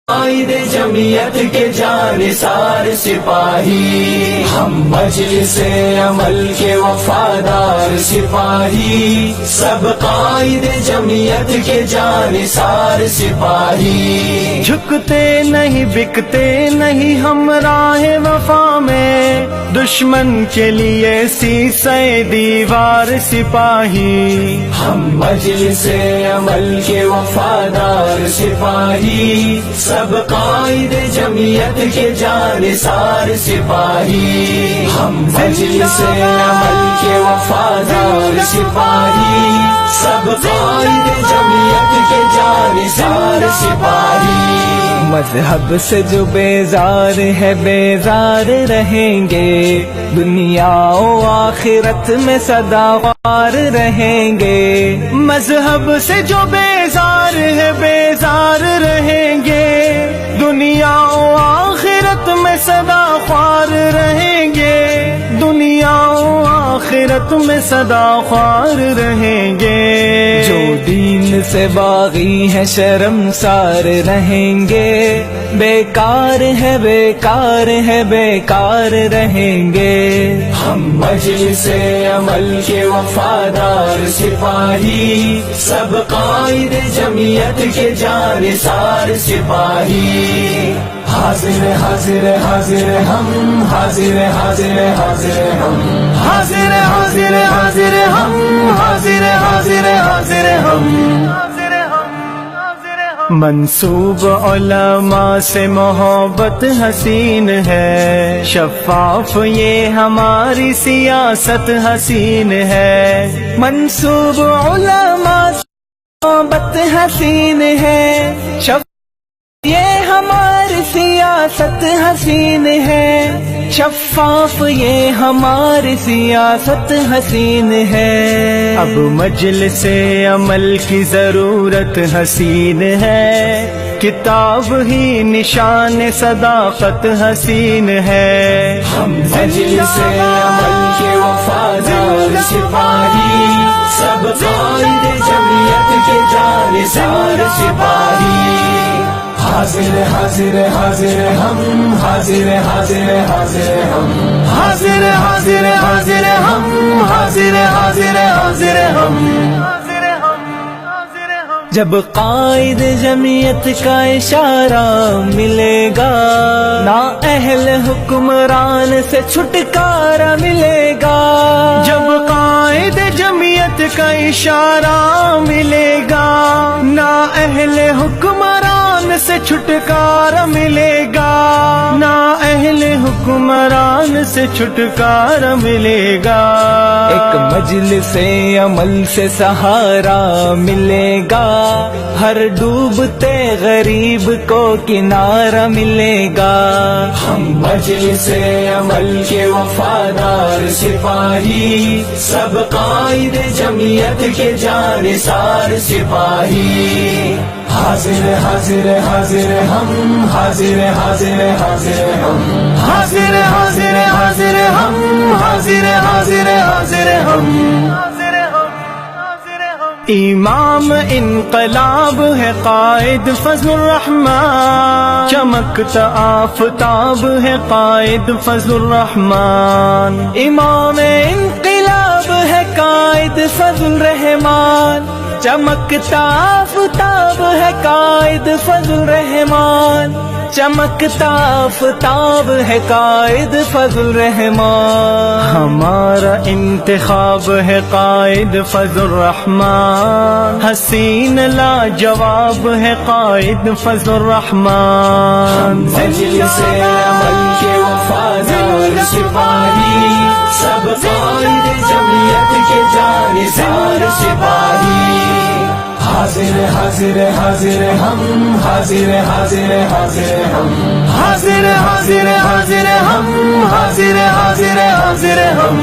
قائد جمعیت کے جانثار سپاہی، ہم مجلس عمل کے وفادار سپاہی، سب قائد جمعیت کے جانثار سپاہی، جھکتے نہیں بکتے نہیں ہم راہ وفا میں، دشمن کے لیے سیسے دیوار سپاہی، ہم مجلس عمل کے وفادار سپاہی، سب قائد جمعیت کے جانثار سپاہی، ہم مجلس عمل کے وفادار سپاہی، سب قائد جمعیت کے جانثار سپاہی، مذہب سے جو بیزار ہے بیزار رہیں گے، دنیا و آخرت میں سدا خوار رہیں گے، مذہب سے جو بیزار ہے بیزار رہیں گے، دنیا و آخرت میں سدا خوار رہیں گے، دنیا و آخرت میں سدا خوار رہیں گے، جو دین سے باغی ہے شرمسار رہیں گے، بیکار ہے بیکار ہے بیکار رہیں گے، ہم مجلس عمل کے وفادار سپاہی، سب قائد جمعیت کے جانثار سپاہی، حاضر حاضر حاضر ہم، حاضر حاضر حاضر ہم، حاضر حاضر حاضر ہم، حاضر حاضر حاضر ہم، منسوب علماء سے محبت حسین ہے، شفاف یہ ہماری سیاست حسین ہے، منسوب علماء سے محبت حسین ہے، یہ ہماری سیاست حسین ہے، شفاف یہ ہماری سیاست حسین ہے، اب مجلس عمل کی ضرورت حسین ہے، کتاب ہی نشان صداقت حسین ہے، ہم مجلس عمل کے وفادار سپاہی، سب قائد جمعیت کے جانثار سپاہی، حاضر حاضر حاضر ہم، حاضر حاضر حاضر ہم، حاضر حاضر حاضر ہم، حاضر حاضر حاضر ہم، جب قائد جمعیت کا اشارہ ملے گا، نا اہل حکمران سے چھٹکارا ملے گا، جب قائد جمعیت کا اشارہ ملے گا، نا اہل حکمران سے چھٹکارا ملے گا، نا اہل حکمران سے چھٹکارا ملے گا، ایک مجلس عمل سے سہارا ملے گا، ہر ڈوبتے غریب کو کنارہ ملے گا، ہم مجلس عمل کے وفادار سپاہی، سب قائد جمعیت کے جانثار سپاہی، حاضر حاضر حاضر ہم، حاضر حاضر حاضر ہم، حاضر حاضر حاضر ہم، حاضر حاضر حاضر ہم، امام انقلاب ہے قائد فضل الرحمن، چمکتا آفتاب ہے قائد فضل الرحمن، امام انقلاب ہے قائد فضل الرحمن، چمکتا آفتاب ہے قائد فضل الرحمن، چمکتا آفتاب ہے قائد فضل الرحمن، ہمارا انتخاب ہے قائد فضل الرحمن، حسین لاجواب ہے قائد فضل الرحمن، مجلس عمل کے وفادار سپاہی، سب قائد جمعیت کے جانثار سپاہی، حاضر حاضر حاضر ہم، حاضر حاضر حاضر ہم، حاضر حاضر حاضر ہم، حاضر حاضر حاضر ہم۔